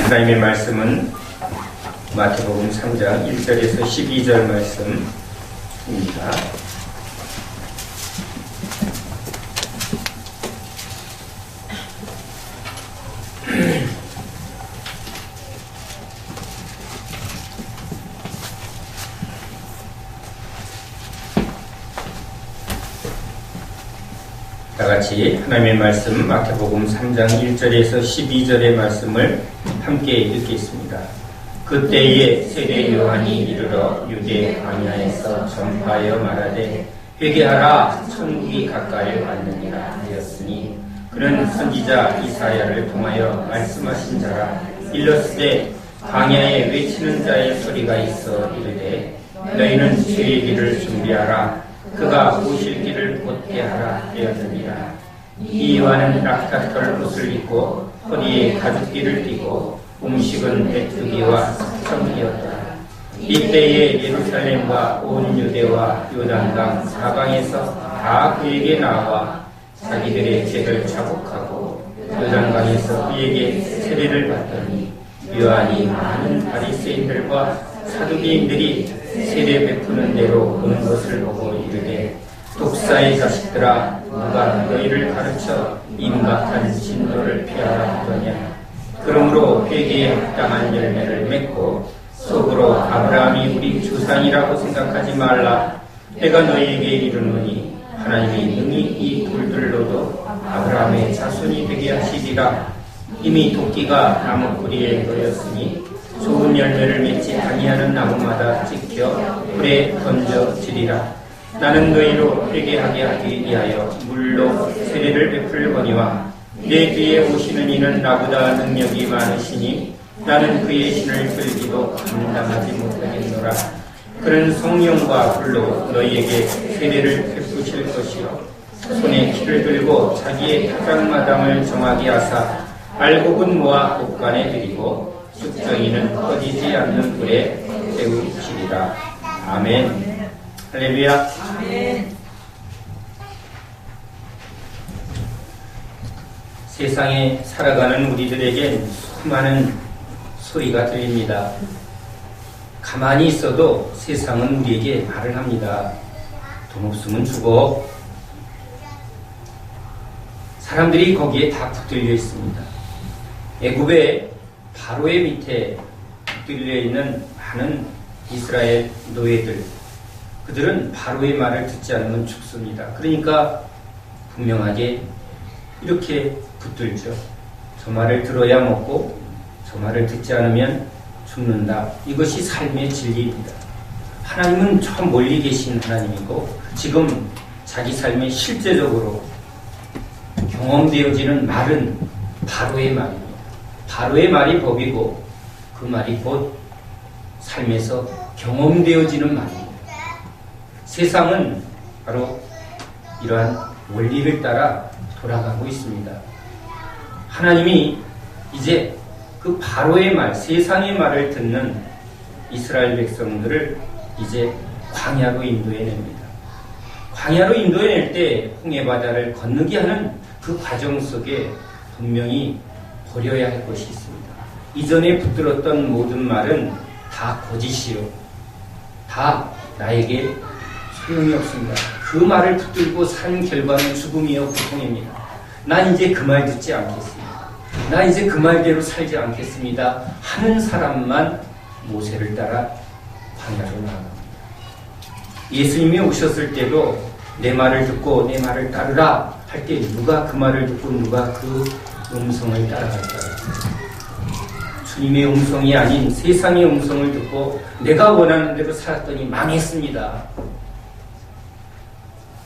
하나님의 말씀은 마태복음 3장 1절에서 12절 말씀입니다. 다같이 하나님의 말씀 마태복음 3장 1절에서 12절의 말씀을 함께 읽겠습니다. 그때에 세례 요한이 이르러 유대 광야에서 전파하여 말하되 회개하라 천국이 가까이 왔느니라 하였으니 그는 선지자 이사야를 통하여 말씀하신 자라. 일렀으되 광야에 외치는 자의 소리가 있어 이르되 너희는 주의 길을 준비하라 그가 오실 길을 곧게 하라 하였느니라. 이 요한은 낙타털 옷을 입고 허리에 가죽띠를 띠고 음식은 메뚜기와 석청이었다. 이때에 예루살렘과 온 유대와 요단강 사방에서 다 그에게 나와 자기들의 죄를 자복하고 요단강에서 그에게 세례를 받더니 요한이 많은 바리새인들과 사두개인들이 세례 베푸는 대로 보는 것을 보고 이르되 독사의 자식들아 누가 너희를 가르쳐 임박한 진노를 피하라 하더냐. 그러므로 회개에 합당한 열매를 맺고 속으로 아브라함이 우리 조상이라고 생각하지 말라. 내가 너희에게 이르노니 하나님이 능히 이 돌들로도 아브라함의 자손이 되게 하시리라. 이미 도끼가 나무 뿌리에 놓였으니 좋은 열매를 맺지 아니하는 나무마다 찍혀 불에 던져지리라. 나는 너희로 회개하게 하기 위하여 물로 세례를 베풀거니와 내 뒤에 오시는 이는 나보다 능력이 많으시니 나는 그의 신을 들기도 감당하지 못하겠노라. 그는 성령과 불로 너희에게 세례를 베푸실 것이요 손에 키를 들고 자기의 타작마당을 정하게 하사 알곡은 모아 곳간에 들이고 숙정이는 꺼지지 않는 불에 태우시리라. 아멘. 할렐루야. 아멘. 세상에 살아가는 우리들에겐 수많은 소리가 들립니다. 가만히 있어도 세상은 우리에게 말을 합니다. 돈 없으면 죽어. 사람들이 거기에 다 붙들려 있습니다. 애굽의 바로의 밑에 붙들려 있는 많은 이스라엘 노예들, 그들은 바로의 말을 듣지 않으면 죽습니다. 그러니까 분명하게 이렇게 붙들죠. 저 말을 들어야 먹고 저 말을 듣지 않으면 죽는다. 이것이 삶의 진리입니다. 하나님은 저 멀리 계신 하나님이고 지금 자기 삶에 실제적으로 경험되어지는 말은 바로의 말입니다. 바로의 말이 법이고 그 말이 곧 삶에서 경험되어지는 말입니다. 세상은 바로 이러한 원리를 따라 돌아가고 있습니다. 하나님이 이제 그 바로의 말, 세상의 말을 듣는 이스라엘 백성들을 이제 광야로 인도해냅니다. 광야로 인도해낼 때 홍해바다를 건너게 하는 그 과정 속에 분명히 버려야 할 것이 있습니다. 이전에 붙들었던 모든 말은 다 거짓이요. 다 나에게 소용이 없습니다. 그 말을 붙들고 산 결과는 죽음이요 고통입니다. 난 이제 그 말 듣지 않겠습니다. 나 이제 그 말대로 살지 않겠습니다. 하는 사람만 모세를 따라 광야로 나아갑니다. 예수님이 오셨을 때도 내 말을 듣고 내 말을 따르라 할 때 누가 그 말을 듣고 누가 그 음성을 따라갈까요? 주님의 음성이 아닌 세상의 음성을 듣고 내가 원하는 대로 살았더니 망했습니다.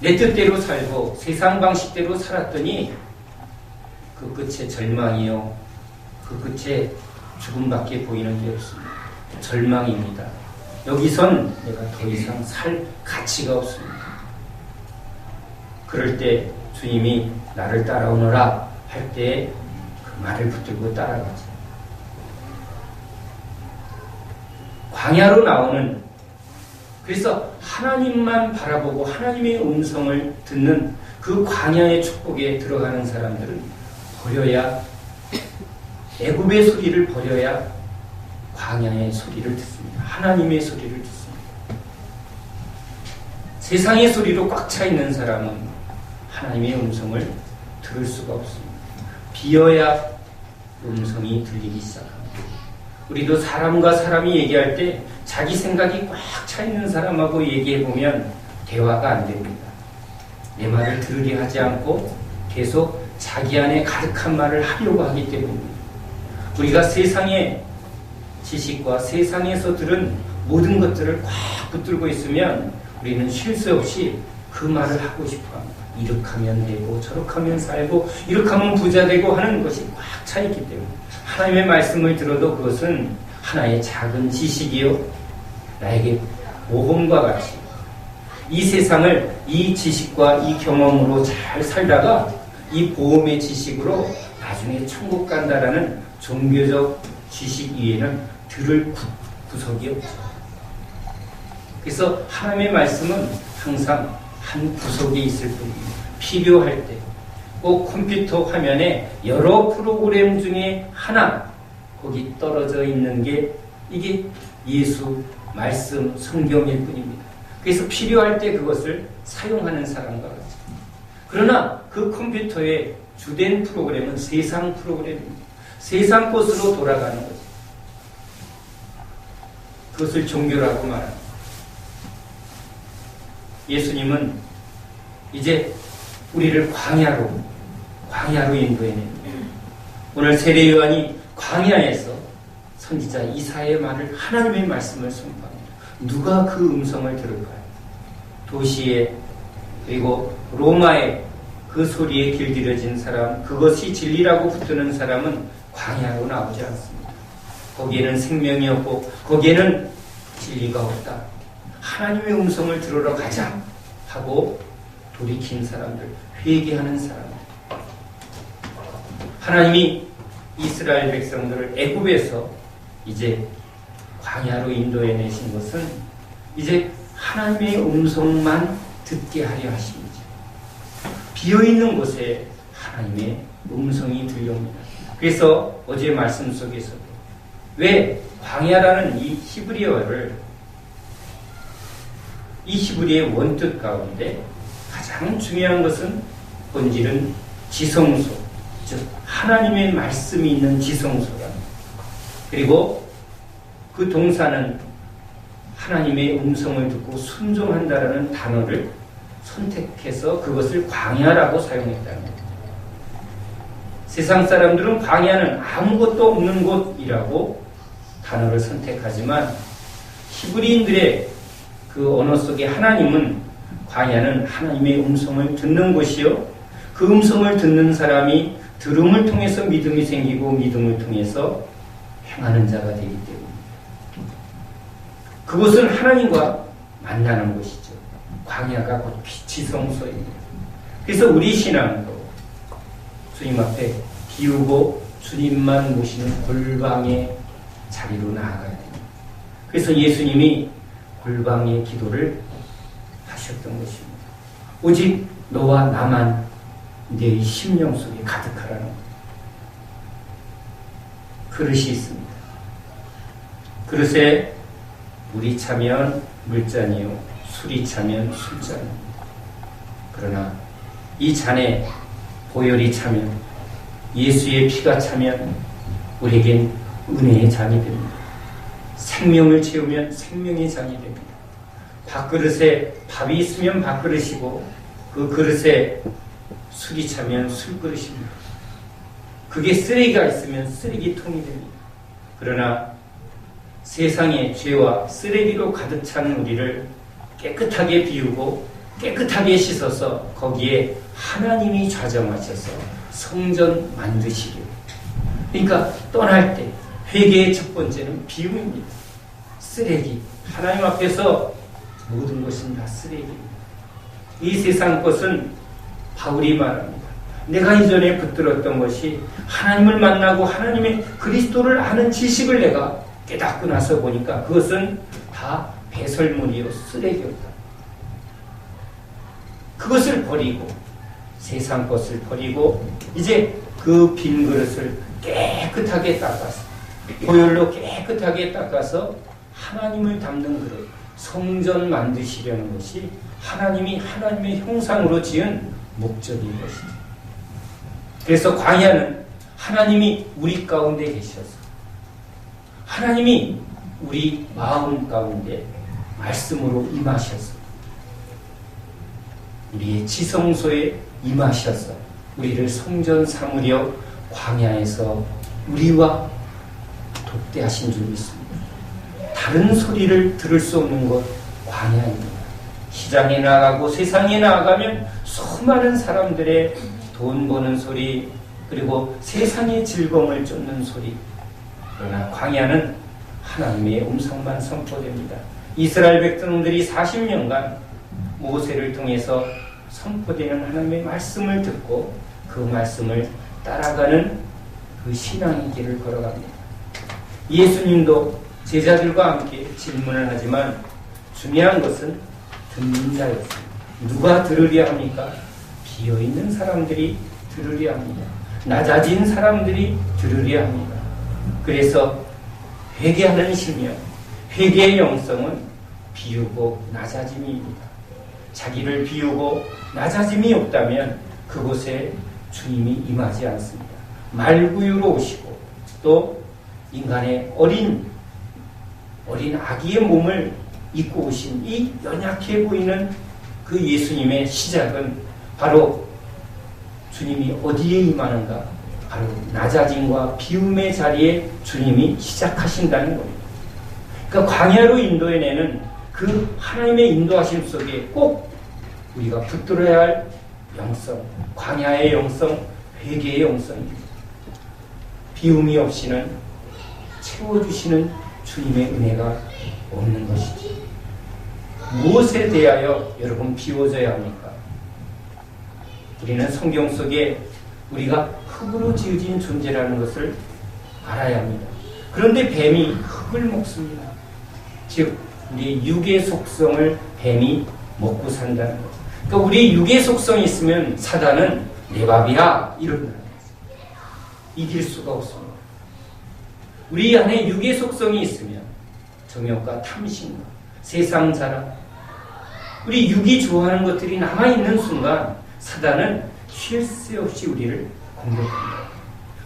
내 뜻대로 살고 세상 방식대로 살았더니 그 끝에 절망이요. 그 끝에 죽음밖에 보이는 게 없습니다. 절망입니다. 여기선 내가 더 이상 살 가치가 없습니다. 그럴 때 주님이 나를 따라오너라 할 때 그 말을 붙들고 따라가죠. 광야로 나오는, 그래서 하나님만 바라보고 하나님의 음성을 듣는 그 광야의 축복에 들어가는 사람들은 버려야 애굽의 소리를 버려야 광야의 소리를 듣습니다. 하나님의 소리를 듣습니다. 세상의 소리로 꽉 차 있는 사람은 하나님의 음성을 들을 수가 없습니다. 비어야 음성이 들리기 시작합니다. 우리도 사람과 사람이 얘기할 때 자기 생각이 꽉 차 있는 사람하고 얘기해보면 대화가 안 됩니다. 내 말을 들으려 하지 않고 계속 자기 안에 가득한 말을 하려고 하기 때문입니다. 우리가 세상의 지식과 세상에서 들은 모든 것들을 꽉 붙들고 있으면 우리는 쉴 새 없이 그 말을 하고 싶어 합니다. 이렇게 하면 되고 저렇게 하면 살고 이렇게 하면 부자 되고 하는 것이 꽉 차 있기 때문에 하나님의 말씀을 들어도 그것은 하나의 작은 지식이요 나에게 모험과 같이 이 세상을 이 지식과 이 경험으로 잘 살다가 이 보험의 지식으로 나중에 천국 간다라는 종교적 지식 이외에는 들을 구석이 없죠. 그래서 하나님의 말씀은 항상 한 구석에 있을 뿐입니다. 필요할 때 꼭 컴퓨터 화면에 여러 프로그램 중에 하나 거기 떨어져 있는 게 이게 예수 말씀 성경일 뿐입니다. 그래서 필요할 때 그것을 사용하는 사람과 같이. 그러나 그 컴퓨터의 주된 프로그램은 세상 프로그램입니다. 세상 것으로 돌아가는 거죠. 그것을 종교라고 말합니다. 예수님은 이제 우리를 광야로 인도해냅니다. 오늘 세례 요한이 광야에서 선지자 이사야의 말을 하나님의 말씀을 선포합니다. 누가 그 음성을 들을까요? 도시에 그리고 로마에 그 소리에 길들여진 사람, 그것이 진리라고 붙드는 사람은 광야로 나오지 않습니다. 거기에는 생명이 없고 거기에는 진리가 없다. 하나님의 음성을 들으러 가자 하고 돌이킨 사람들, 회개하는 사람들. 하나님이 이스라엘 백성들을 애굽에서 이제 광야로 인도해내신 것은 이제 하나님의 음성만 듣게 하려 하십니다. 비어있는 곳에 하나님의 음성이 들려옵니다. 그래서 어제 말씀 속에서도 왜 광야라는 이 히브리어를 이 히브리의 원뜻 가운데 가장 중요한 것은 본질은 지성소, 즉 하나님의 말씀이 있는 지성소라. 그리고 그 동사는 하나님의 음성을 듣고 순종한다라는 단어를 선택해서 그것을 광야라고 사용했다는 겁니다. 세상 사람들은 광야는 아무것도 없는 곳이라고 단어를 선택하지만 히브리인들의 그 언어 속에 하나님은 광야는 하나님의 음성을 듣는 곳이요. 그 음성을 듣는 사람이 들음을 통해서 믿음이 생기고 믿음을 통해서 행하는 자가 되기 때문입니다. 그곳은 하나님과 만나는 곳이죠. 광야가 곧 지성소입니다. 그래서 우리 신앙도 주님 앞에 비우고 주님만 모시는 골방의 자리로 나아가야 됩니다. 그래서 예수님이 골방의 기도를 하셨던 것입니다. 오직 너와 나만 내 심령 속에 가득하라는 것. 그릇이 있습니다. 그릇에 물이 차면 물잔이요 술이 차면 술잔입니다. 그러나 이 잔에 보혈이 차면 예수의 피가 차면 우리에겐 은혜의 잔이 됩니다. 생명을 채우면 생명의 잔이 됩니다. 밥그릇에 밥이 있으면 밥그릇이고 그 그릇에 술이 차면 술그릇입니다. 그게 쓰레기가 있으면 쓰레기통이 됩니다. 그러나 세상의 죄와 쓰레기로 가득 찬 우리를 깨끗하게 비우고 깨끗하게 씻어서 거기에 하나님이 좌정하셔서 성전 만드시길. 그러니까 떠날 때 회개의 첫 번째는 비움입니다. 쓰레기. 하나님 앞에서 모든 것은 다 쓰레기입니다. 이 세상 것은 바울이 말합니다. 내가 이전에 붙들었던 것이 하나님을 만나고 하나님의 그리스도를 아는 지식을 내가 깨닫고 나서 보니까 그것은 다 배설물이요 쓰레기였다. 그것을 버리고 세상 것을 버리고 이제 그 빈 그릇을 깨끗하게 깨끗하게 닦아서, 보혈로 깨끗하게 닦아서 하나님을 담는 그릇, 성전 만드시려는 것이 하나님이 하나님의 형상으로 지은 목적인 것이죠. 그래서 광야는 하나님이 우리 가운데 계셔서, 하나님이 우리 마음 가운데 말씀으로 임하셔서, 우리의 지성소에 임하셔서 우리를 성전 삼으려 광야에서 우리와 독대하신 줄 믿습니다. 다른 소리를 들을 수 없는 곳 광야입니다. 시장에 나가고 세상에 나가면 수많은 사람들의 돈 버는 소리, 그리고 세상의 즐거움을 쫓는 소리. 그러나 광야는 하나님의 음성만 선포됩니다. 이스라엘 백성들이 40년간 모세를 통해서 선포되는 하나님의 말씀을 듣고 그 말씀을 따라가는 그 신앙의 길을 걸어갑니다. 예수님도 제자들과 함께 질문을 하지만 중요한 것은 듣는 자였습니다. 누가 들으려 합니까? 비어있는 사람들이 들으려 합니다. 낮아진 사람들이 들으려 합니다. 그래서 회개하는 심령, 회개의 영성은 비우고 낮아짐입니다. 자기를 비우고 낮아짐이 없다면 그곳에 주님이 임하지 않습니다. 말구유로 오시고 또 인간의 어린 아기의 몸을 입고 오신 이 연약해 보이는 그 예수님의 시작은 바로 주님이 어디에 임하는가? 바로 낮아짐과 비움의 자리에 주님이 시작하신다는 겁니다. 그러니까 광야로 인도해내는 그 하나님의 인도하심 속에 꼭 우리가 붙들어야 할 영성, 광야의 영성, 회개의 영성입니다. 비움이 없이는 채워주시는 주님의 은혜가 없는 것이죠. 무엇에 대하여 여러분 비워져야 합니까? 우리는 성경 속에 우리가 흙으로 지어진 존재라는 것을 알아야 합니다. 그런데 뱀이 흙을 먹습니다. 즉 우리 육의 속성을 뱀이 먹고 산다는 것. 그러니까 우리 육의 속성이 있으면 사단은 내 밥이야 이런다는 거죠. 이길 수가 없습니다. 우리 안에 육의 속성이 있으면 정욕과 탐심과 세상 자랑, 우리 육이 좋아하는 것들이 남아있는 순간 사단은 쉴 새 없이 우리를 공격합니다.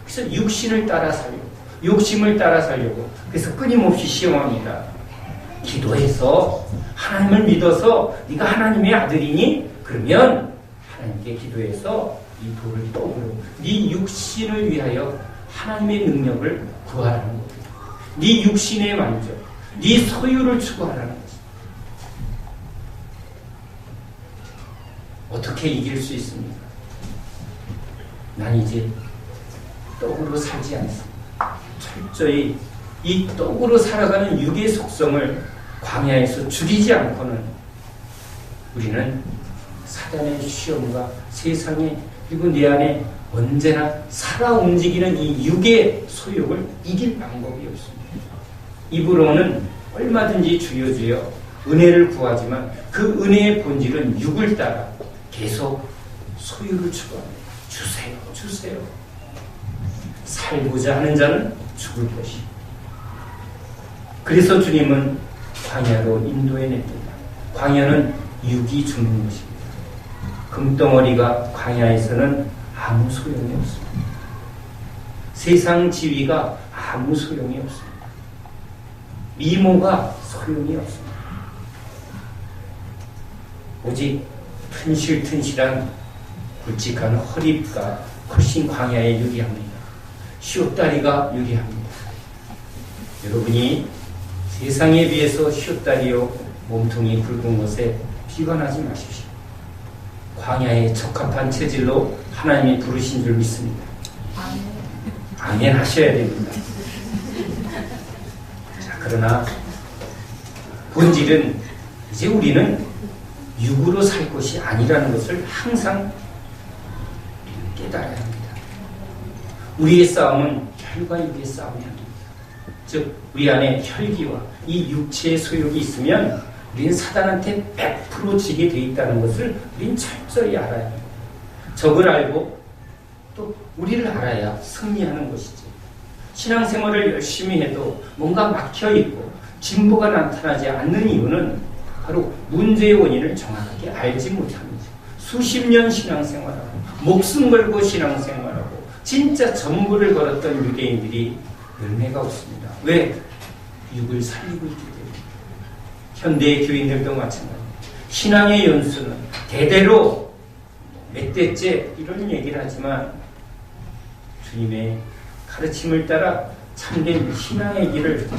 그래서 육신을 따라 살려고, 욕심을 따라 살려고, 그래서 끊임없이 시험합니다. 기도해서 하나님을 믿어서 네가 하나님의 아들이니? 그러면 하나님께 기도해서 이 돌을 떡으로 네 육신을 위하여 하나님의 능력을 구하라는 겁니다. 네 육신의 만족, 네 소유를 추구하라는 거죠. 어떻게 이길 수 있습니까? 난 이제 떡으로 살지 않습니다. 철저히 이 떡으로 살아가는 육의 속성을 광야에서 죽이지 않고는 우리는 사단의 시험과 세상에 그리고 내 안에 언제나 살아 움직이는 이 육의 소욕을 이길 방법이 없습니다. 입으로는 얼마든지 주여 주여 은혜를 구하지만 그 은혜의 본질은 육을 따라 계속 소유를 추구합니다. 주세요, 주세요. 살고자 하는 자는 죽을 것이. 그래서 주님은 광야로 인도해냅니다. 광야는 육이 죽는 것입니다. 금덩어리가 광야에서는 아무 소용이 없습니다. 세상 지위가 아무 소용이 없습니다. 미모가 소용이 없습니다. 오직 튼실튼실한 굵직한 허리가 훨씬 광야에 유리합니다. 쉬었다리가 유리합니다. 여러분이 세상에 비해서 쉬었다리요 몸통이 굵은 것에 비관하지 마십시오. 광야에 적합한 체질로 하나님이 부르신 줄 믿습니다. 아멘 하셔야 됩니다. 자, 그러나 본질은 이제 우리는 육으로 살 것이 아니라는 것을 항상 깨달아야 합니다. 우리의 싸움은 혈과 육의 싸움이 아닙니다. 즉 우리 안에 혈기와 이 육체의 소욕이 있으면 우리는 사단한테 100% 지게 되어 있다는 것을 우리는 철저히 알아야 합니다. 적을 알고 또 우리를 알아야 승리하는 것이지. 신앙생활을 열심히 해도 뭔가 막혀있고 진보가 나타나지 않는 이유는 바로 문제의 원인을 정확하게 알지 못합니다. 수십 년 신앙생활하고 목숨 걸고 신앙생활하고 진짜 전부를 걸었던 유대인들이 열매가 없습니다. 왜? 육을 살리고 있기 때문에. 현대의 교인들도 마찬가지입니다. 신앙의 연수는 대대로 몇 대째 이런 얘기를 하지만 주님의 가르침을 따라 참된 신앙의 길을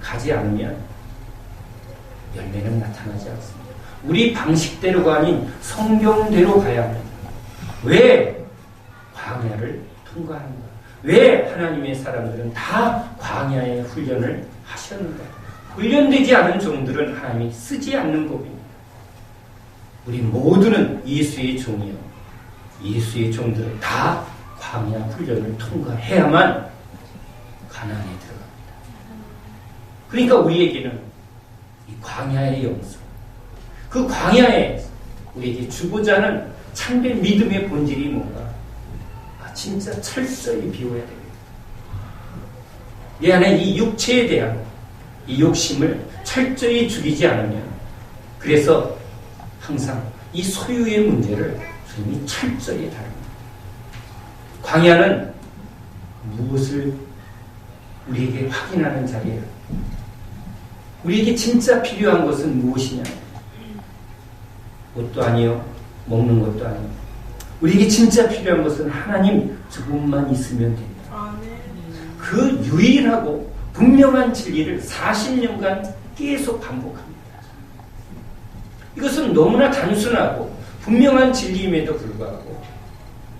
가지 않으면 열매는 나타나지 않습니다. 우리 방식대로가 아닌 성경대로 가야 합니다. 왜 광야를 통과하는가? 왜 하나님의 사람들은 다 광야의 훈련을 하셨는가? 훈련되지 않은 종들은 하나님이 쓰지 않는 법입니다. 우리 모두는 예수의 종이요. 예수의 종들은 다 광야 훈련을 통과해야만 가나안에 들어갑니다. 그러니까 우리에게는 이 광야의 영성, 그 광야에 우리에게 주고자 하는 참된 믿음의 본질이 뭔가? 진짜 철저히 비워야 됩니다. 내 안에 이 육체에 대한 이 욕심을 철저히 죽이지 않으면, 그래서 항상 이 소유의 문제를 주님이 철저히 다룹니다. 광야는 무엇을 우리에게 확인하는 자리예요. 우리에게 진짜 필요한 것은 무엇이냐? 옷도 아니요, 먹는 것도 아니요. 우리에게 진짜 필요한 것은 하나님 저분만 있으면 됩니다. 그 유일하고 분명한 진리를 40년간 계속 반복합니다. 이것은 너무나 단순하고 분명한 진리임에도 불구하고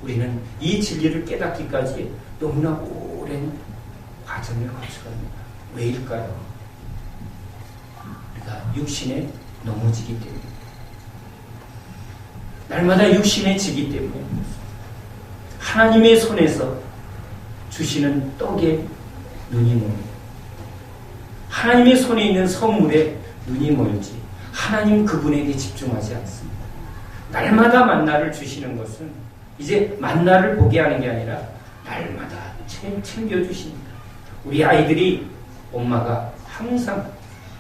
우리는 이 진리를 깨닫기까지 너무나 오랜 과정을 거쳐갑니다. 왜일까요? 우리가 육신에 넘어지기 때문에, 날마다 육신에 지기 때문에, 하나님의 손에서 주시는 떡에 눈이 멀고 하나님의 손에 있는 선물에 눈이 멀지 하나님 그분에게 집중하지 않습니다. 날마다 만나를 주시는 것은 이제 만나를 보게 하는 게 아니라 날마다 챙겨주십니다. 우리 아이들이 엄마가 항상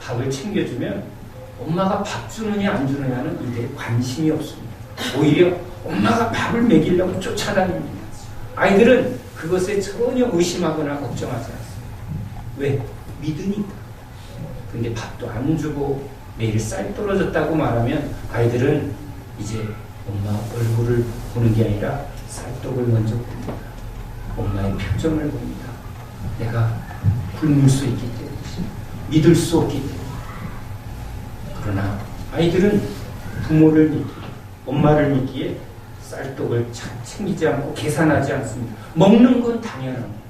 밥을 챙겨주면 엄마가 밥 주느냐 안 주느냐는 이제 관심이 없습니다. 오히려 엄마가 밥을 먹이려고 쫓아다닙니다. 아이들은 그것에 전혀 의심하거나 걱정하지 않습니다. 왜? 믿으니까. 근데 밥도 안 주고 매일 쌀 떨어졌다고 말하면 아이들은 이제 엄마 얼굴을 보는 게 아니라 쌀떡을 먼저 봅니다. 엄마의 표정을 봅니다. 내가 굶을 수 있기 때문에, 믿을 수 없기 때문에. 그러나 아이들은 부모를 믿기에, 엄마를 믿기에 쌀떡을 챙기지 않고 계산하지 않습니다. 먹는 건 당연합니다.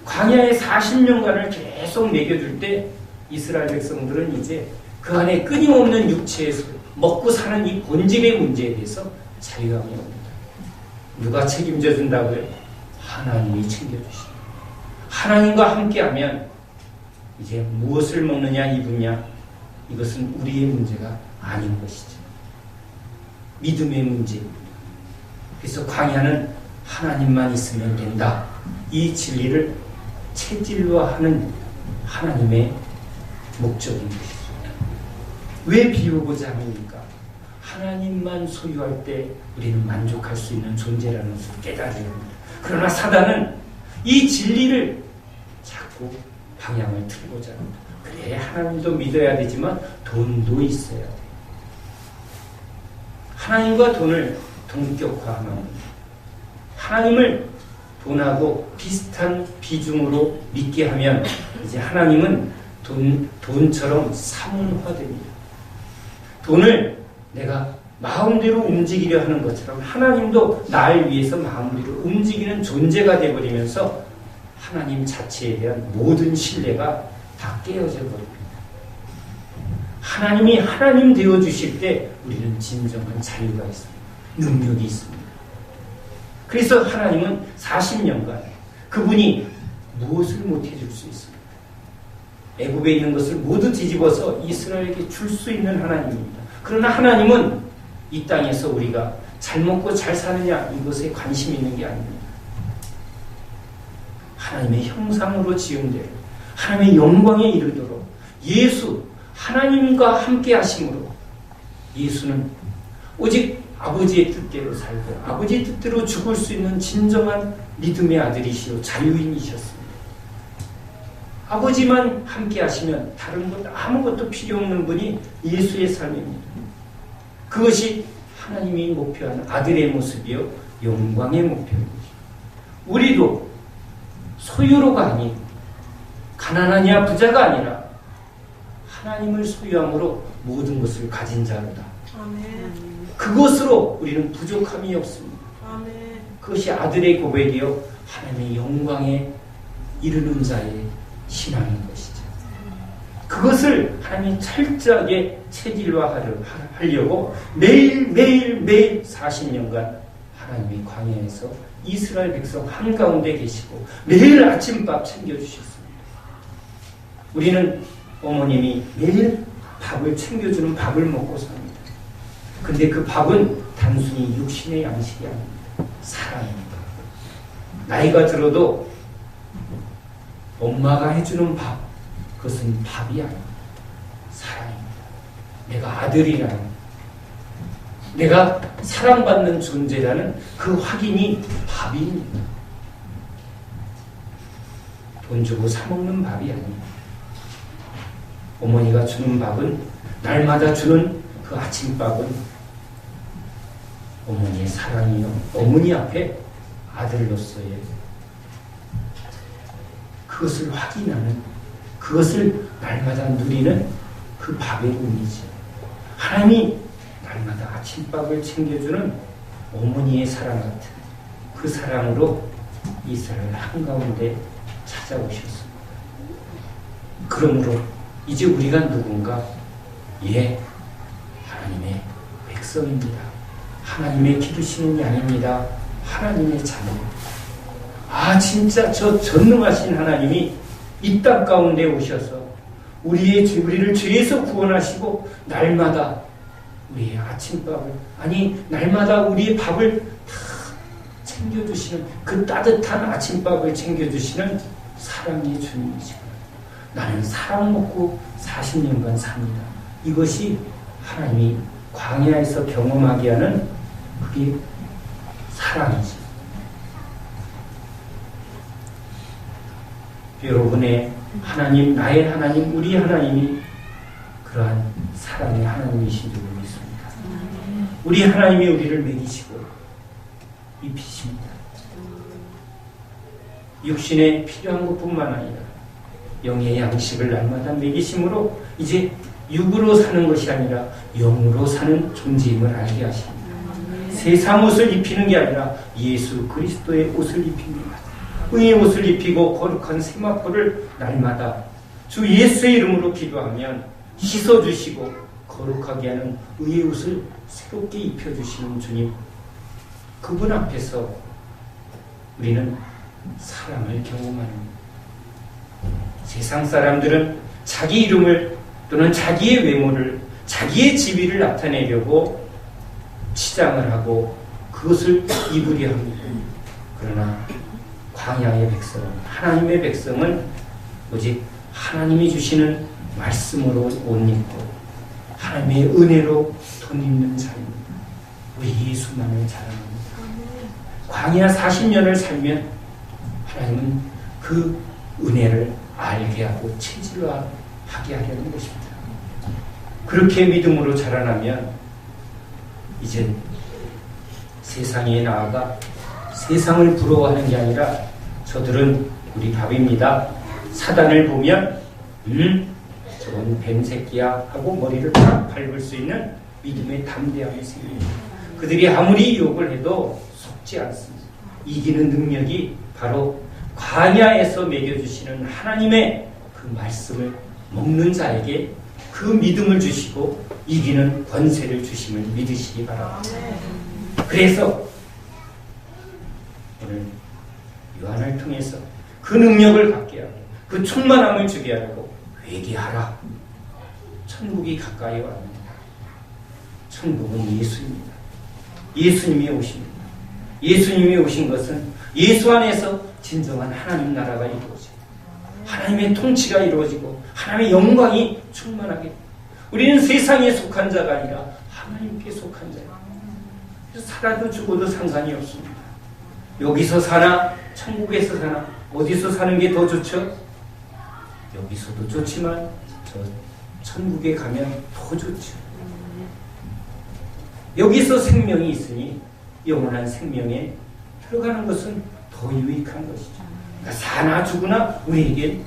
광야의 40년간을 계속 먹여줄 때 이스라엘 백성들은 이제 그 안에 끊임없는 육체에서 먹고 사는 이 본질의 문제에 대해서 자유함이 옵니다. 누가 책임져 준다고요? 하나님이 챙겨주십니다. 하나님과 함께하면 이제 무엇을 먹느냐 입느냐 이것은 우리의 문제가 아닌 것이죠. 믿음의 문제입니다. 그래서 광야는 하나님만 있으면 된다. 이 진리를 체질화하는 하나님의 목적인 것이죠. 왜 비우고자 합니까? 하나님만 소유할 때 우리는 만족할 수 있는 존재라는 것을 깨달아야 합니다. 그러나 사단은 이 진리를 자꾸 방향을 틀고자 합니다. 그래, 하나님도 믿어야 되지만 돈도 있어야 돼. 하나님과 돈을 동격화하면 하나님을 돈하고 비슷한 비중으로 믿게 하면 이제 하나님은 돈처럼 사문화됩니다. 돈을 내가 마음대로 움직이려 하는 것처럼 하나님도 날 위해서 마음대로 움직이는 존재가 되어버리면서 하나님 자체에 대한 모든 신뢰가 다 깨어져 버립니다. 하나님이 하나님 되어주실 때 우리는 진정한 자유가 있습니다. 능력이 있습니다. 그래서 하나님은 40년간 그분이 무엇을 못해줄 수 있습니까? 애굽에 있는 것을 모두 뒤집어서 이스라엘에게 줄 수 있는 하나님입니다. 그러나 하나님은 이 땅에서 우리가 잘 먹고 잘 사느냐 이것에 관심이 있는 게 아닙니다. 하나님의 형상으로 지음되어 하나님의 영광에 이르도록 예수 하나님과 함께 하심으로 예수는 오직 아버지의 뜻대로 살고 아버지의 뜻대로 죽을 수 있는 진정한 믿음의 아들이시요 자유인이셨습니다. 아버지만 함께 하시면 다른 것 아무것도 필요 없는 분이 예수의 삶입니다. 그것이 하나님이 목표하는 아들의 모습이요 영광의 목표입니다. 우리도 소유로가 아닌 가난하냐 부자가 아니라 하나님을 소유함으로 모든 것을 가진 자로다. 아멘. 그것으로 우리는 부족함이 없습니다. 아멘. 그것이 아들의 고백이요 하나님의 영광에 이르는 자의 신앙인 것이죠. 그것을 하나님이 철저하게 체질화하려고 매일 40년간 하나님이 광야에서 이스라엘 백성 한가운데 계시고 매일 아침밥 챙겨주셨습니다. 우리는 어머님이 매일 밥을 챙겨주는 밥을 먹고 삽니다. 근데 그 밥은 단순히 육신의 양식이 아닙니다. 사랑입니다. 나이가 들어도 엄마가 해주는 밥, 그것은 밥이 아닙니다. 사랑입니다. 내가 아들이라는, 내가 사랑받는 존재라는 그 확인이 밥입니다. 돈 주고 사먹는 밥이 아닙니다. 어머니가 주는 밥은, 날마다 주는 그 아침밥은 어머니의 사랑이요. 어머니 앞에 아들로서의 그것을 확인하는, 그것을 날마다 누리는 그 밥의 의미죠. 하나님이 날마다 아침밥을 챙겨주는 어머니의 사랑 같은 그 사랑으로 이스라엘 한가운데 찾아오셨습니다. 그러므로 이제 우리가 누군가? 하나님의 백성입니다. 하나님의 기르시는 양입니다. 하나님의 자녀. 진짜 저 전능하신 하나님이 이 땅 가운데 오셔서 우리를 죄에서 구원하시고 날마다 우리의 아침밥을, 날마다 우리의 밥을 다 챙겨주시는 그 따뜻한 아침밥을 챙겨주시는 사랑의 주님이시구나. 나는 사랑 먹고 40년간 삽니다. 이것이 하나님이 광야에서 경험하게 하는 그게 사랑이지. 여러분의 하나님, 나의 하나님, 우리 하나님이 그러한 사랑의 하나님이신 줄 믿습니다. 우리 하나님이 우리를 먹이시고 입히십니다. 육신에 필요한 것뿐만 아니라 영의 양식을 날마다 먹이심으로 이제 육으로 사는 것이 아니라 영으로 사는 존재임을 알게 하십니다. 세상 옷을 입히는 게 아니라 예수 그리스도의 옷을 입힙니다. 의의 옷을 입히고 거룩한 세마포를 날마다 주 예수의 이름으로 기도하면 씻어주시고 거룩하게 하는 의의 옷을 새롭게 입혀주시는 주님, 그분 앞에서 우리는 사랑을 경험하는, 세상 사람들은 자기 이름을 또는 자기의 외모를, 자기의 지위를 나타내려고 치장을 하고 그것을 입으려 합니다. 그러나 광야의 백성은, 하나님의 백성은 오직 하나님이 주시는 말씀으로 옷 입고 하나님의 은혜로 돈 입는 자입니다. 우리 예수만을 자랑합니다. 광야 40년을 살면 하나님은 그 은혜를 알게 하고 체질화하게 하려는 것입니다. 그렇게 믿음으로 자라나면 이제 세상에 나아가 세상을 부러워하는 게 아니라 저들은 우리 밥입니다. 사단을 보면 저건 뱀새끼야 하고 머리를 딱 밟을 수 있는 믿음의 담대함이 생깁니다. 그들이 아무리 욕을 해도 속지 않습니다. 이기는 능력이 바로 광야에서 먹여주시는 하나님의 그 말씀을 먹는 자에게 그 믿음을 주시고 이기는 권세를 주심을 믿으시기 바랍니다. 그래서 오늘 요한을 통해서 그 능력을 갖게 하고 그 충만함을 주게 하려고 회개하라. 천국이 가까이 왔습니다. 천국은 예수입니다. 예수님이 오십니다. 예수님이 오신 것은 예수 안에서 진정한 하나님 나라가 이루어지고 하나님의 통치가 이루어지고 하나님의 영광이 충만하게, 우리는 세상에 속한 자가 아니라 하나님께 속한 자예요. 그래서 살아도 죽어도 상관이 없습니다. 여기서 사나 천국에서 사나 어디서 사는 게 더 좋죠? 여기서도 좋지만 저 천국에 가면 더 좋죠. 여기서 생명이 있으니 영원한 생명에 들어가는 것은 더 유익한 것이죠. 그러니까 사나 죽으나 우리에게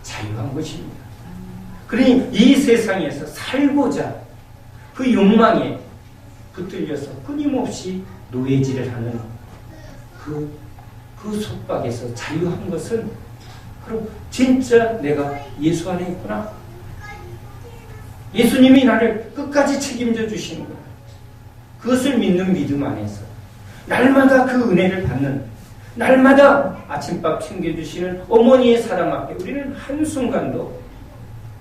자유한 것입니다. 그러니 이 세상에서 살고자 그 욕망에 붙들려서 끊임없이 노예질을 하는 그 속박에서 자유한 것은 바로 진짜 내가 예수 안에 있구나. 예수님이 나를 끝까지 책임져 주시는 거야. 그것을 믿는 믿음 안에서 날마다 그 은혜를 받는, 날마다 아침밥 챙겨주시는 어머니의 사랑 앞에 우리는 한순간도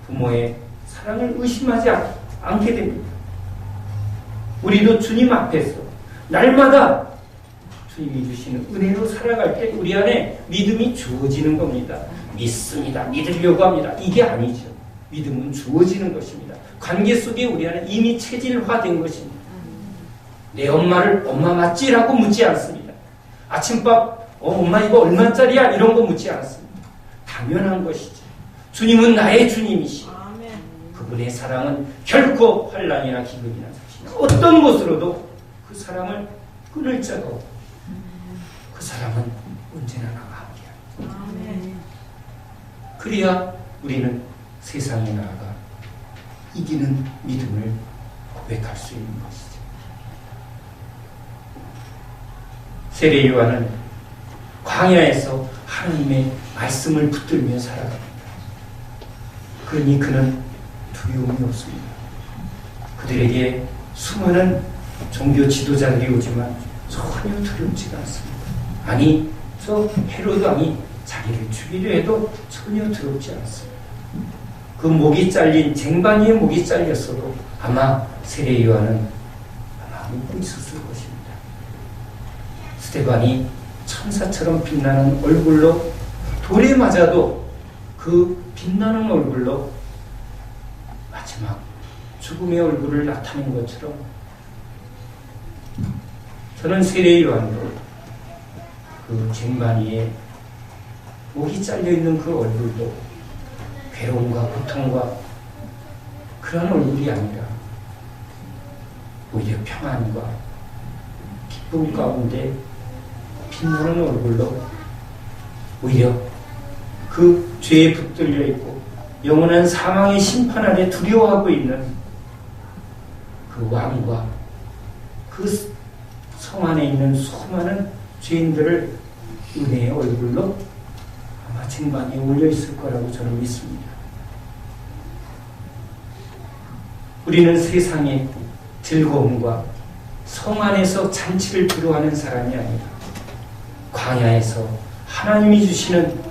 부모의 사랑을 의심하지 않게 됩니다. 우리도 주님 앞에서 날마다 주님이 주시는 은혜로 살아갈 때 우리 안에 믿음이 주어지는 겁니다. 믿습니다. 믿으려고 합니다. 이게 아니죠. 믿음은 주어지는 것입니다. 관계 속에 우리 안에 이미 체질화된 것입니다. 내 엄마를 엄마 맞지라고 묻지 않습니다. 아침밥 엄마 이거 얼마짜리야? 이런 거 묻지 않습니다. 당연한 것이죠. 주님은 나의 주님이시오. 그분의 사랑은 결코 환난이나 기근이나 사시나 어떤 것으로도 그 사랑을 끊을 자가 없고 그 사랑은 언제나 나와 함께합니다. 그래야 우리는 세상에 나아가 이기는 믿음을 고백할 수 있는 것이죠. 세례 요한은 광야에서 하나님의 말씀을 붙들며 살아갑니다. 그러니 그는 두려움이 없습니다. 그들에게 수많은 종교 지도자들이 오지만 전혀 두렵지가 않습니다. 아니, 저 헤로드 왕이 자기를 죽이려 해도 전혀 두렵지 않습니다. 그 목이 잘린 쟁반이의 목이 잘렸어도 아마 세례 요한은 아마 웃고 있었을 것입니다. 스데반이 천사처럼 빛나는 얼굴로 돌에 맞아도 그 빛나는 얼굴로 마지막 죽음의 얼굴을 나타낸 것처럼 저는 세례 요한도 그 쟁반위에 목이 잘려있는 그 얼굴도 괴로움과 고통과 그런 얼굴이 아니라 오히려 평안과 기쁨 가운데 빛나는 얼굴로 오히려 그 죄에 붙들려 있고 영원한 사망의 심판 아래 두려워하고 있는 그 왕과 그 성 안에 있는 수많은 죄인들을 은혜의 얼굴로 아마 쟁반에 올려 있을 거라고 저는 믿습니다. 우리는 세상의 즐거움과 성 안에서 잔치를 부러워하는 사람이 아니라 광야에서 하나님이 주시는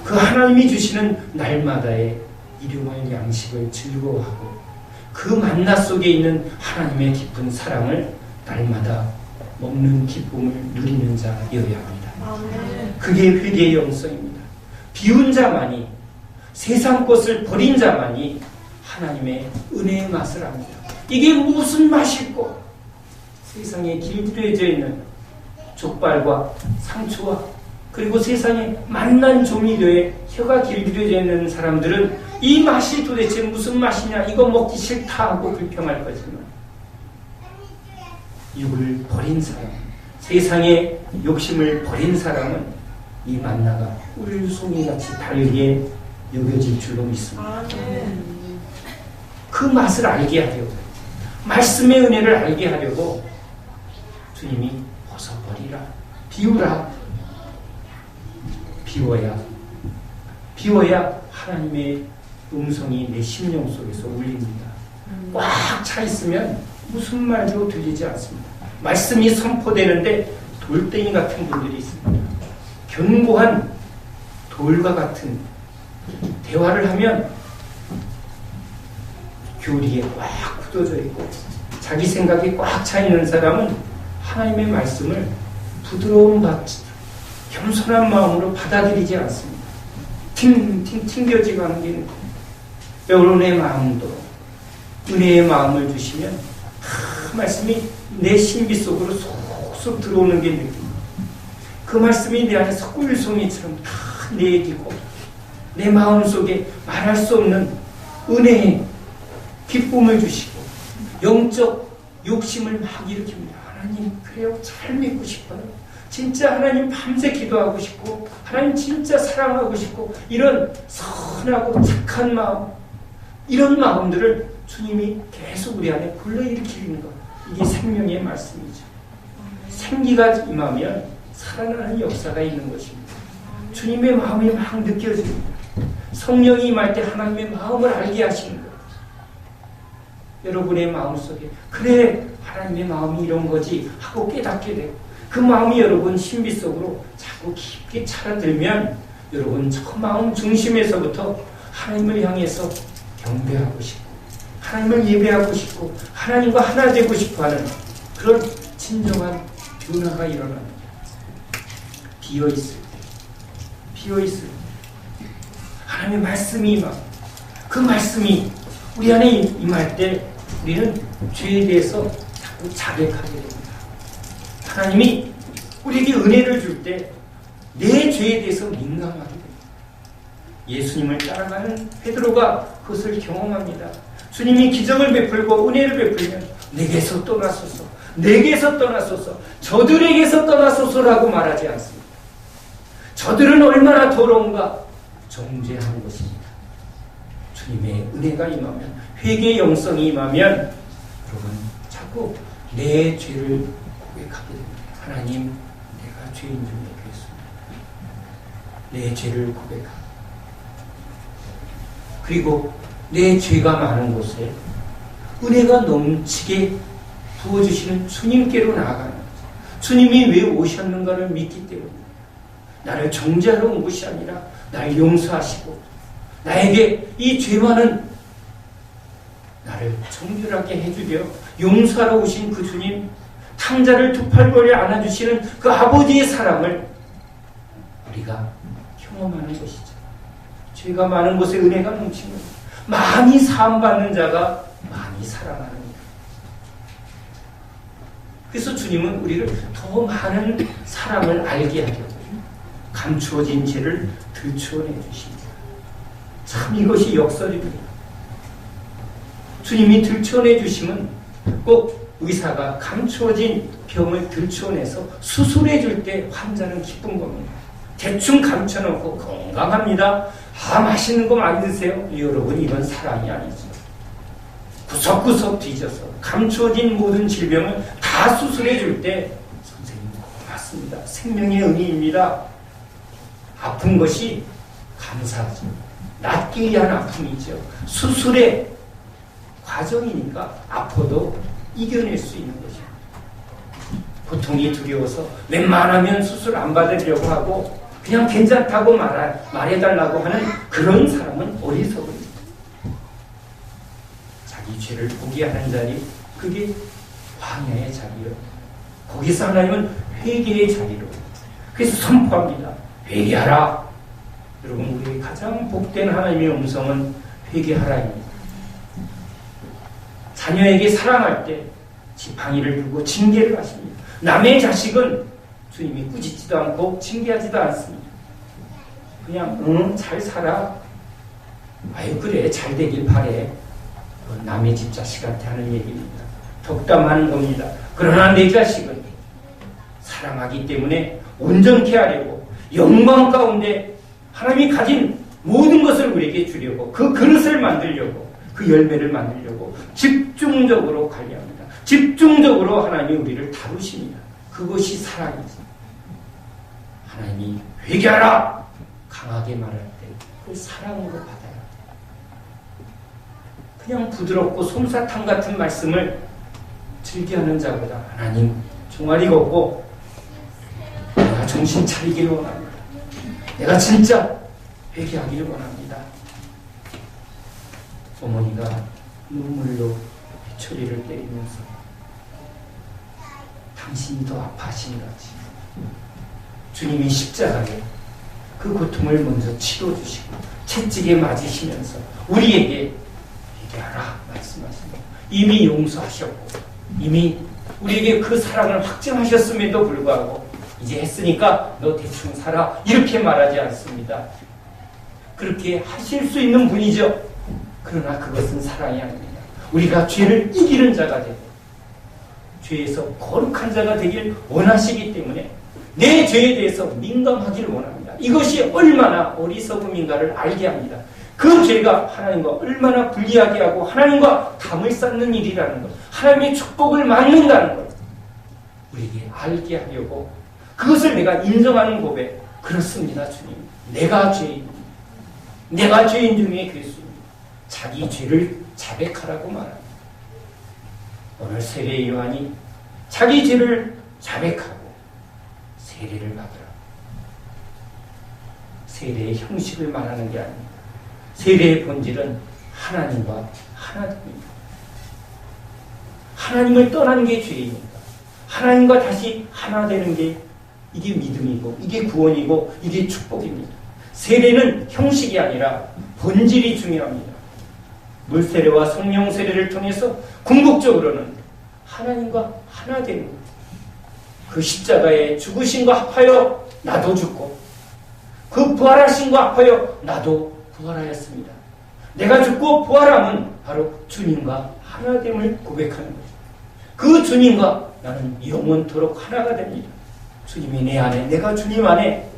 그 하나님이 주시는 날마다의 일용할 양식을 즐거워하고 그 만나 속에 있는 하나님의 깊은 사랑을 날마다 먹는 기쁨을 누리는 자여야 합니다. 그게 회개의 영성입니다. 비운 자만이, 세상 것을 버린 자만이 하나님의 은혜의 맛을 압니다. 이게 무슨 맛일꼬? 세상에 길들여져 있는 족발과 상추와 그리고 세상에 맛난 조미료에 혀가 길들여져 있는 사람들은 이 맛이 도대체 무슨 맛이냐, 이거 먹기 싫다 하고 불평할 거지만 육을 버린 사람, 세상의 욕심을 버린 사람은 이 만나가 꿀송이같이 달게 여겨질 줄로 믿습니다. 그 맛을 알게 하려고, 말씀의 은혜를 알게 하려고 주님이 벗어버리라, 비우라. 비워야 하나님의 음성이 내 심령 속에서 울립니다. 꽉 차 있으면 무슨 말도 들리지 않습니다. 말씀이 선포되는데 돌덩이 같은 분들이 있습니다. 견고한 돌과 같은 대화를 하면 교리에 꽉 굳어져 있고 자기 생각이 꽉 차 있는 사람은 하나님의 말씀을 부드러운 겸손한 마음으로 받아들이지 않습니다. 튕겨지고 하는 게 있는 거예요. 여러분의 마음도 은혜의 마음을 주시면 말씀이 내 신비 속으로 쏙쏙 들어오는 게 느껴요. 그 말씀이 내 안에서 꿀송이처럼 다 내기고 내 마음속에 말할 수 없는 은혜의 기쁨을 주시고 영적 욕심을 막 일으킵니다. 하나님 그래요 잘 믿고 싶어요. 진짜 하나님 밤새 기도하고 싶고 하나님 진짜 사랑하고 싶고 이런 선하고 착한 마음 이런 마음들을 주님이 계속 우리 안에 불러일으키는 것 이게 생명의 말씀이죠. 생기가 임하면 살아나는 역사가 있는 것입니다. 주님의 마음이 막 느껴집니다. 성령이 임할 때 하나님의 마음을 알게 하시는 거예요. 여러분의 마음속에 그래 하나님의 마음이 이런 거지 하고 깨닫게 되고 그 마음이 여러분 신비 속으로 자꾸 깊게 차려들면 여러분 저 마음 중심에서부터 하나님을 향해서 경배하고 싶고 하나님을 예배하고 싶고 하나님과 하나 되고 싶어하는 그런 진정한 변화가 일어납니다. 비어있을 때 하나님의 말씀이 임하고 그 말씀이 우리 안에 임할 때 우리는 죄에 대해서 자꾸 자백하게 됩니다. 하나님이 우리에게 은혜를 줄 때 내 죄에 대해서 민감하게 됩니다. 예수님을 따라가는 베드로가 그것을 경험합니다. 주님이 기적을 베풀고 은혜를 베풀면 내게서 떠나소서 내게서 떠나소서 저들에게서 떠나소서라고 말하지 않습니다. 저들은 얼마나 더러운가 정죄하는 것입니다. 주님의 은혜가 임하면 회개의 영성이 임하면 여러분 자꾸 내 죄를 고백하게 됩니다. 하나님 내가 죄인 줄 알겠습니다. 내 죄를 고백하고 그리고 내 죄가 많은 곳에 은혜가 넘치게 부어주시는 주님께로 나아가는 거죠. 주님이 왜 오셨는가를 믿기 때문에 나를 정죄하러 온 것이 아니라 나를 용서하시고 나에게 이 죄 많은 나를 정결하게 해주려 용서하러 오신 그 주님 탕자를 두 팔 벌에 안아주시는 그 아버지의 사랑을 우리가 경험하는 것이죠. 죄가 많은 곳에 은혜가 넘치는 많이 사함받는 자가 많이 사랑하는 것. 그래서 주님은 우리를 더 많은 사랑을 알게 하려고 감추어진 죄를 들추어내 주십니다. 참 이것이 역설입니다. 주님이 들추어내 주시면 꼭 의사가 감추어진 병을 들추어내서 수술해 줄 때 환자는 기쁜 겁니다. 대충 감춰놓고 건강합니다. 맛있는 거 많이 드세요. 여러분 이건 사랑이 아니죠. 구석구석 뒤져서 감추어진 모든 질병을 다 수술해 줄 때 선생님 고맙습니다. 생명의 은혜입니다. 아픈 것이 감사하죠. 낫기 위한 아픔이죠. 수술의 과정이니까 아파도 이겨낼 수 있는 거죠. 고통이 두려워서 웬만하면 수술 안 받으려고 하고 그냥 괜찮다고 말해달라고 하는 그런 사람은 어리석은 자기 죄를 포기하는 자리 그게 광야의 자리요. 거기서 하나님은 회개의 자리로 그래서 선포합니다. 회개하라. 여러분 우리의 가장 복된 하나님의 음성은 회개하라입니다. 자녀에게 사랑할 때 지팡이를 들고 징계를 하십니다. 남의 자식은 주님이 꾸짖지도 않고 징계하지도 않습니다. 그냥 잘 살아. 아유 그래 잘 되길 바래. 남의 집 자식한테 하는 얘기입니다. 덕담하는 겁니다. 그러나 내 자식은 사랑하기 때문에 온전케 하려고 영광 가운데 하나님이 가진 모든 것을 우리에게 주려고 그 그릇을 만들려고 그 열매를 만들려고 집중적으로 관리합니다. 집중적으로 하나님이 우리를 다루십니다. 그것이 사랑이지. 하나님이 회개하라 강하게 말할 때 그 사랑으로 받아요. 그냥 부드럽고 솜사탕 같은 말씀을 즐겨하는 자보다 하나님 종아리 걷고 내가 정신 차리기를 원합니다. 내가 진짜 회개하기를 원합니다. 어머니가 눈물로 회초리를 때리면서 당신이 더 아파하신 거지. 주님이 십자가에 그 고통을 먼저 치러주시고 채찍에 맞으시면서 우리에게 회개하라 말씀하십니다. 이미 용서하셨고 이미 우리에게 그 사랑을 확증하셨음에도 불구하고 이제 했으니까 너 대충 살아 이렇게 말하지 않습니다. 그렇게 하실 수 있는 분이죠. 그러나 그것은 사랑이 아닙니다. 우리가 죄를 이기는 자가 되고 죄에서 거룩한 자가 되길 원하시기 때문에 내 죄에 대해서 민감하기를 원합니다. 이것이 얼마나 어리석음인가를 알게 합니다. 그 죄가 하나님과 얼마나 불리하게 하고 하나님과 담을 쌓는 일이라는 것, 하나님의 축복을 막는다는 것 우리에게 알게 하려고 그것을 내가 인정하는 고백. 그렇습니다 주님, 내가 죄인입니다. 내가 죄인 중에 괴수입니다. 자기 죄를 자백하라고 말합니다. 오늘 세례 요한이 자기 죄를 자백하고 세례를 받으라. 세례의 형식을 말하는 게 아닙니다. 세례의 본질은 하나님과 하나됨입니다. 하나님을 떠나는 게 죄입니다. 하나님과 다시 하나 되는 게 이게 믿음이고 이게 구원이고 이게 축복입니다. 세례는 형식이 아니라 본질이 중요합니다. 물세례와 성령 세례를 통해서 궁극적으로는 하나님과 하나 되는 것. 그 십자가의 죽으심과 합하여 나도 죽고 그 부활하심과 합하여 나도 부활하였습니다. 내가 죽고 부활함은 바로 주님과 하나됨을 고백하는 거죠. 그 주님과 나는 영원토록 하나가 됩니다. 주님이 내 안에, 내가 주님 안에,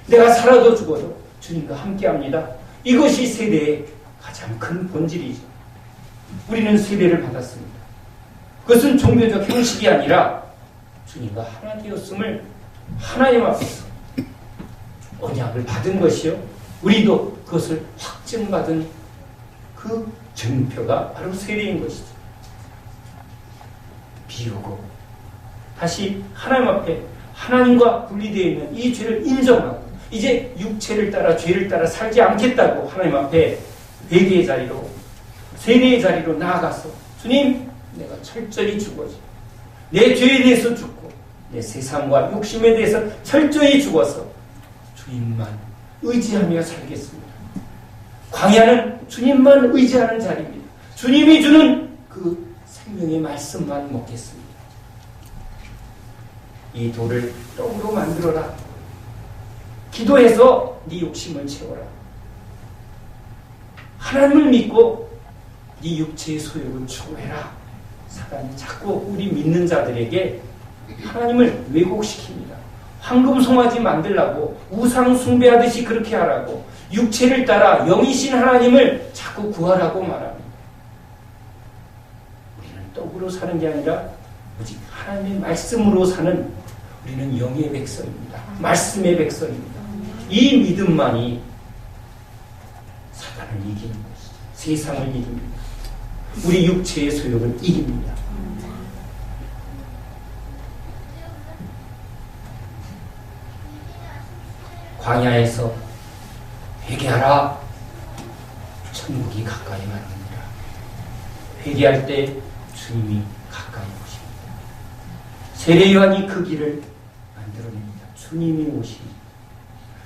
내가 살아도 죽어도 주님과 함께합니다. 이것이 세례의 가장 큰 본질이죠. 우리는 세례를 받았습니다. 그것은 종교적 형식이 아니라 주님과 하나 되었음을 하나님 앞에서 언약을 받은 것이요. 우리도 그것을 확증받은 그 증표가 바로 세례인 것이죠. 비우고 다시 하나님 앞에 하나님과 분리되어 있는 이 죄를 인정하고 이제 육체를 따라 죄를 따라 살지 않겠다고 하나님 앞에 회개의 자리로 세례의 자리로 나아가서 주님 내가 철저히 죽어서 내 죄에 대해서 죽고 내 세상과 욕심에 대해서 철저히 죽어서 주님만 의지하며 살겠습니다. 광야는 주님만 의지하는 자리입니다. 주님이 주는 그 생명의 말씀만 먹겠습니다. 이 돌을 떡으로 만들어라. 기도해서 네 욕심을 채워라. 하나님을 믿고 네 육체의 소욕을 추구해라. 사단이 자꾸 우리 믿는 자들에게 하나님을 왜곡시킵니다. 황금 송아지 만들라고 우상 숭배하듯이 그렇게 하라고 육체를 따라 영이신 하나님을 자꾸 구하라고 말합니다. 우리는 떡으로 사는 게 아니라 오직 하나님의 말씀으로 사는 우리는 영의 백성입니다. 말씀의 백성입니다. 이 믿음만이 사단을 이기는 것이죠. 세상을 이깁니다. 우리 육체의 소욕을 이깁니다. 광야에서 회개하라. 천국이 가까이 말합니다. 회개할 때 주님이 가까이 오십니다. 세례 요한이 그 길을 만들어냅니다. 주님이 오십니다.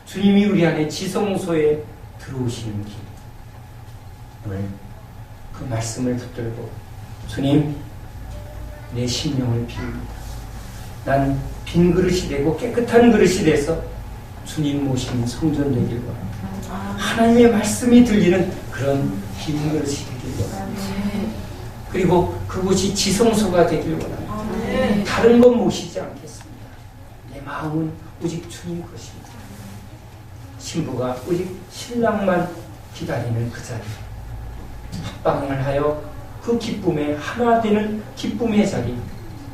주님이 우리 안에 지성소에 들어오시는 길. 오늘 그 말씀을 붙들고 주님 내 심령을 비웁니다. 난 빈 그릇이 되고 깨끗한 그릇이 돼서 주님 모신 성전 되길 원합니다. 하나님의 말씀이 들리는 그런 빈 그릇이 되길 원합니다. 그리고 그곳이 지성소가 되길 원합니다. 다른 건 모시지 않겠습니다. 내 마음은 오직 주님 것입니다. 신부가 오직 신랑만 기다리는 그 자리, 합방을 하여 그 기쁨에 하나 되는 기쁨의 자리,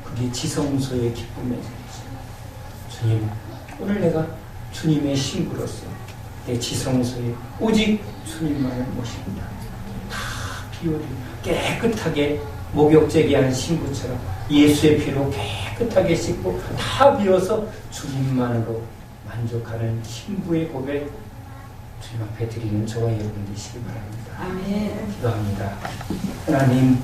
그게 지성소의 기쁨의 자리죠. 주님, 오늘 내가 주님의 신부로서 내 지성소에 오직 주님만을 모십니다. 다 비워드리고 깨끗하게 목욕제기한 신부처럼 예수의 피로 깨끗하게 씻고 다 비워서 주님만으로 만족하는 신부의 고백 주님 앞에 드리는 저와 여러분 되시기 바랍니다. 아멘. 기도합니다. 하나님